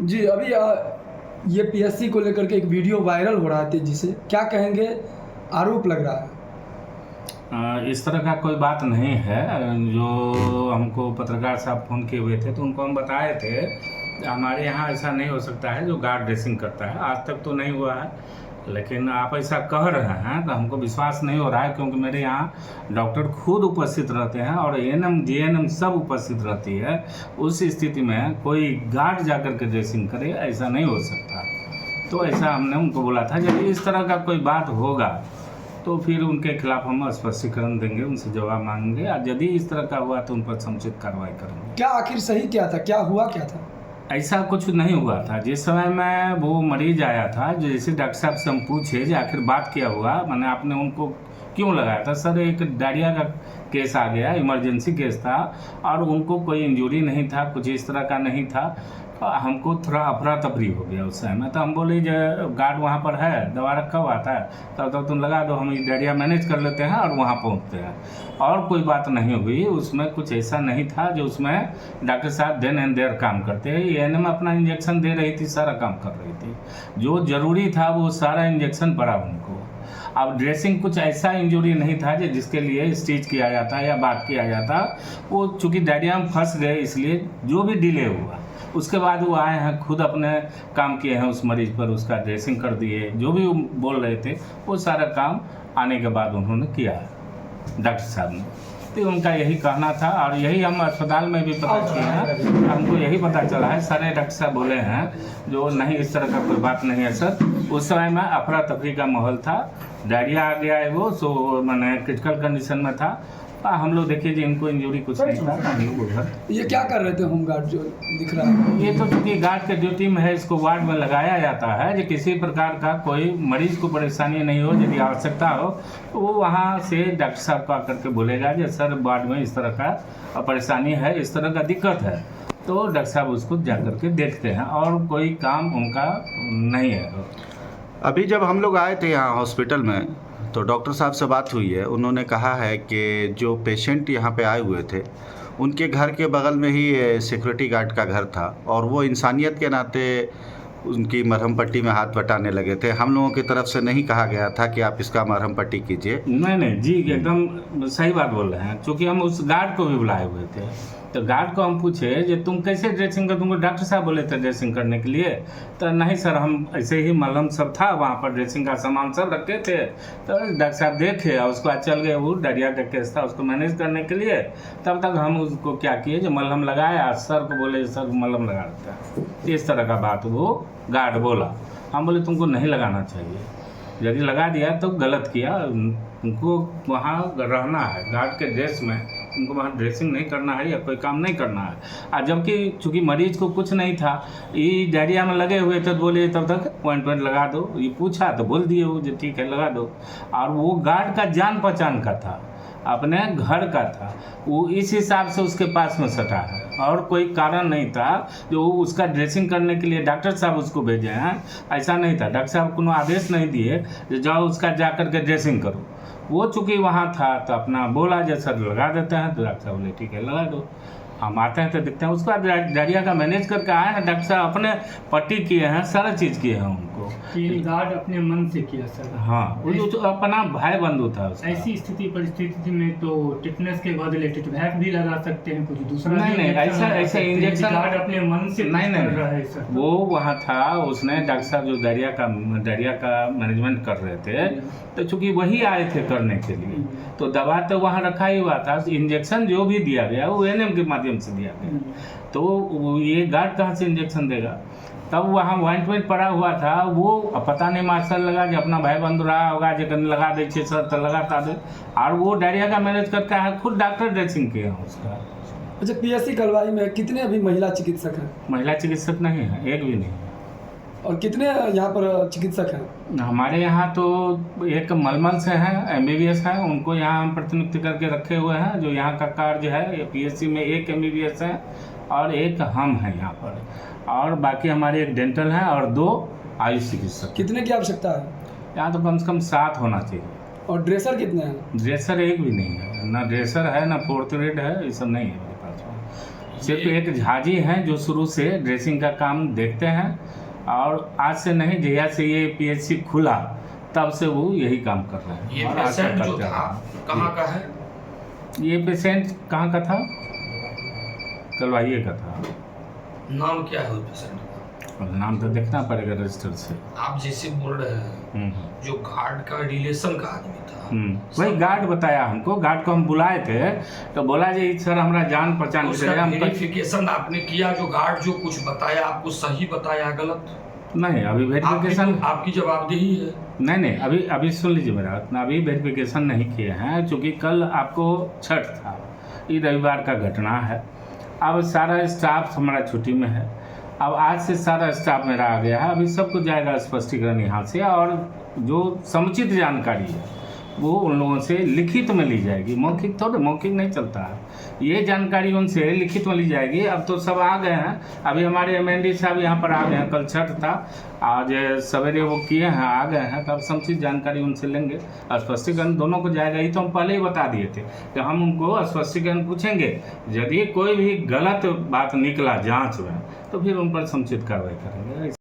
जी, अभी ये पीएससी को लेकर के एक वीडियो वायरल हो रहा है तेजी से, क्या कहेंगे? आरोप लग रहा है। इस तरह का कोई बात नहीं है। जो हमको पत्रकार साहब फ़ोन किए हुए थे तो उनको हम बताए थे हमारे यहाँ ऐसा नहीं हो सकता है जो गार्ड ड्रेसिंग करता है, आज तक तो नहीं हुआ है। लेकिन आप ऐसा कह रहे हैं तो हमको विश्वास नहीं हो रहा है, क्योंकि मेरे यहाँ डॉक्टर खुद उपस्थित रहते हैं और एएनएम जीएनएम सब उपस्थित रहती है। उस स्थिति में कोई गार्ड जाकर के ड्रेसिंग करे, ऐसा नहीं हो सकता। तो ऐसा हमने उनको बोला था, यदि इस तरह का कोई बात होगा तो फिर उनके खिलाफ हम स्पष्टीकरण देंगे, उनसे जवाब मांगेंगे, और यदि इस तरह का हुआ तो उन पर समुचित कार्रवाई करेंगे। क्या आखिर सही क्या था, क्या हुआ क्या था? ऐसा कुछ नहीं हुआ था। जिस समय में वो मरीज आया था, जैसे डॉक्टर साहब से हम पूछे कि आखिर बात क्या हुआ, मैंने आपने उनको क्यों लगाया था? सर एक डायरिया का केस आ गया, इमरजेंसी केस था और उनको कोई इंजरी नहीं था, कुछ इस तरह का नहीं था। हमको थोड़ा अफरा तफरी हो गया उस समय। तो हम बोले जो गार्ड वहाँ पर है, दवा रखा हुआ था, तब तुम लगा दो, हम डायरिया मैनेज कर लेते हैं और वहाँ पहुँचते हैं। और कोई बात नहीं हुई उसमें, कुछ ऐसा नहीं था जो उसमें डॉक्टर साहब देन एंड देयर काम करते हैं। एएनएम अपना इंजेक्शन दे रही थी, सारा काम कर रही थी, जो ज़रूरी था वो सारा इंजेक्शन पड़ा उनको। अब ड्रेसिंग कुछ ऐसा इंजरी नहीं था जिसके लिए स्टिच किया जाता या बात किया जाता। वो चूँकि डायरिया में फंस गए, इसलिए जो भी डिले हुआ उसके बाद वो आए हैं, खुद अपने काम किए हैं उस मरीज पर, उसका ड्रेसिंग कर दिए, जो भी बोल रहे थे वो सारा काम आने के बाद उन्होंने किया है डॉक्टर साहब ने। तो उनका यही कहना था और यही हम अस्पताल में भी पता किए हैं, हमको यही पता चला है। सारे डॉक्टर साहब बोले हैं जो नहीं, इस तरह का कोई बात नहीं है सर। उस समय में अफरा तफरी का माहौल था, डायरिया आ गया है वो, सो मैंने क्रिटिकल कंडीशन में था। हम लोग देखिए जी, इनको इंजरी कुछ नहीं था। हम लोग उधर ये क्या कर रहे थे होमगार्ड जो दिख रहा है? ये तो चूँकि गार्ड के ड्यूटी में है, इसको वार्ड में लगाया जाता है कि किसी प्रकार का कोई मरीज को परेशानी नहीं हो, यदि आवश्यकता हो तो वो वहाँ से डॉक्टर साहब को आकर के बोलेगा कि सर वार्ड में इस तरह का परेशानी है, इस तरह का दिक्कत है, तो डॉक्टर साहब उसको जा कर के देखते हैं और कोई काम उनका नहीं है। अभी जब हम लोग आए थे यहाँ हॉस्पिटल में तो डॉक्टर साहब से बात हुई है, उन्होंने कहा है कि जो पेशेंट यहाँ पे आए हुए थे उनके घर के बगल में ही सिक्योरिटी गार्ड का घर था और वो इंसानियत के नाते उनकी मरहम पट्टी में हाथ बटाने लगे थे। हम लोगों की तरफ से नहीं कहा गया था कि आप इसका मरहम पट्टी कीजिए। नहीं जी, एकदम सही बात बोल रहे हैं। चूँकि हम उस गार्ड को भी बुलाए हुए थे, तो गार्ड को हम पूछे कि तुम कैसे ड्रेसिंग कर, तुमको डॉक्टर साहब बोले थे ड्रेसिंग करने के लिए? तो नहीं सर, हम ऐसे ही मलहम सब था वहाँ पर, ड्रेसिंग का सामान सब रखे थे। तो डॉक्टर साहब देखे और उसको आज चल गए, वो डायरिया का केस था, उसको मैनेज करने के लिए। तब तक हम उसको क्या किए, जो मलहम लगाया, सर को बोले सर मलहम लगा देता है, इस तरह का बात वो गार्ड बोला। हम बोले तुमको नहीं लगाना चाहिए, यदि लगा दिया तो गलत किया। उनको वहाँ रहना है गार्ड के ड्रेस में, उनको वहाँ ड्रेसिंग नहीं करना है या कोई काम नहीं करना है। और जबकि चूँकि मरीज को कुछ नहीं था, ये डायरिया में लगे हुए थे, तो बोले तब तक पॉइंट लगा दो। ये पूछा तो बोल दिए वो जो ठीक है लगा दो। और वो गार्ड का जान पहचान का था, अपने घर का था, वो इस हिसाब से उसके पास में सटा है और कोई कारण नहीं था जो उसका ड्रेसिंग करने के लिए डॉक्टर साहब उसको भेजे हैं। ऐसा नहीं था, डॉक्टर साहब को आदेश नहीं दिए जो जाओ उसका जा कर के ड्रेसिंग करो। वो चूँकि वहाँ था तो अपना बोला जैसा लगा देते हैं, तो डॉक्टर साहब बोले ठीक है लगा दो। हम आते हैं तो देखते हैं उसके बाद डायरिया का मैनेज करके आए हैं, डॉक्टर साहब अपने पट्टी किए हैं, सारा चीज़ किए हैं उनको। ये गार्ड अपने मन से किया सर? हाँ, वो तो अपना भाई बंधु था उसका। ऐसी स्थिति परिस्थिति में तो टिटनेस के बदले टिटवैक भी लगा सकते हैं, कुछ दूसरा नहीं ऐसा इंजेक्शन गार्ड अपने मन से नहीं कर रहा है सर। वो वहाँ था, उसने डॉक्टर साहब जो डायरिया का मैनेजमेंट कर रहे थे, तो चूँकि वही आए थे करने के लिए, तो दवा तो वहाँ रखा ही हुआ था। इंजेक्शन जो भी दिया गया वो एएनएम के माध्यम से दिया गया, तो ये गार्ड कहाँ से इंजेक्शन देगा? तब वहाँ ऑइंटमेंट पड़ा हुआ था, वो पता नहीं मास्टर लगा कि अपना भाई बंधु रहा होगा जो लगा दे सर तो लगाता दे, और वो डायरिया का मैनेज करके है, खुद डॉक्टर ड्रेसिंग किए हैं उसका। अच्छा, पीएससी कलवाई में कितने अभी महिला चिकित्सक हैं? महिला चिकित्सक नहीं है, एक भी नहीं। और कितने यहाँ पर चिकित्सक हैं? हमारे यहाँ तो एक मलमल से हैं, एमबीबीएस हैं, उनको यहाँ हम प्रतिनियुक्त करके रखे हुए हैं। जो यहाँ का कार्य है पीएससी में, एक एमबीबीएस है और एक हम हैं यहाँ पर, और बाकी हमारे एक डेंटल हैं और 2 आयुष चिकित्सक। कितने की आवश्यकता है? यहाँ तो कम से कम 7 होना चाहिए। और ड्रेसर कितने हैं? ड्रेसर एक भी नहीं है, ना ड्रेसर है ना फोर्थ रेड है, ये सब नहीं है मेरे पास में। सिर्फ एक झाजी हैं जो शुरू से ड्रेसिंग का काम देखते हैं, और आज से नहीं, जहिया से ये पीएचसी खुला तब से वो यही काम कर रहे हैं। ये और आज तक पेशेंट जो करते आ था रहे हैं। कहाँ का है? ये पेशेंट कहाँ का था? कलवाइये का था। नाम क्या है उस पेशेंट का? और नाम तो देखना पड़ेगा रजिस्टर से। आप जैसे बोल रहे हैं जो गार्ड का रिलेशन का आदमी था, वही गार्ड बताया हमको। गार्ड को हम बुलाए थे तो बोला जी सर हमारा जान पहचान उसका हम वेरिफिकेशन आपने किया? जो गार्ड जो कुछ बताया आपको सही बताया गलत? नहीं, अभी वेरिफिकेशन आपकी जवाबदेही है। नहीं, अभी सुन लीजिए मेरा, अभी वेरिफिकेशन नहीं किए हैं, क्योंकि कल आपको छठ था, ये रविवार का घटना है। अब सारा स्टाफ हमारा छुट्टी में है। अब आज से सारा स्टाफ मेरा आ गया है, अभी सबको जाएगा स्पष्टीकरण यहाँ से, और जो समुचित जानकारी है वो उन लोगों से लिखित में ली जाएगी। मौखिक थोड़े, मौखिक नहीं चलता है, ये जानकारी उनसे लिखित में ली जाएगी। अब तो सब आ गए हैं, अभी हमारे एमएनडी साहब यहाँ पर आ गए हैं, कल छठ था, आज सवेरे वो किए हैं, आ गए हैं, तो अब समुचित जानकारी उनसे लेंगे। स्पष्टीकरण दोनों को जाएगा, ये तो हम पहले ही बता दिए थे कि हम उनको स्पष्टीकरण पूछेंगे। यदि कोई भी गलत बात निकला जाँच में तो फिर उन पर समुचित कार्रवाई करेंगे।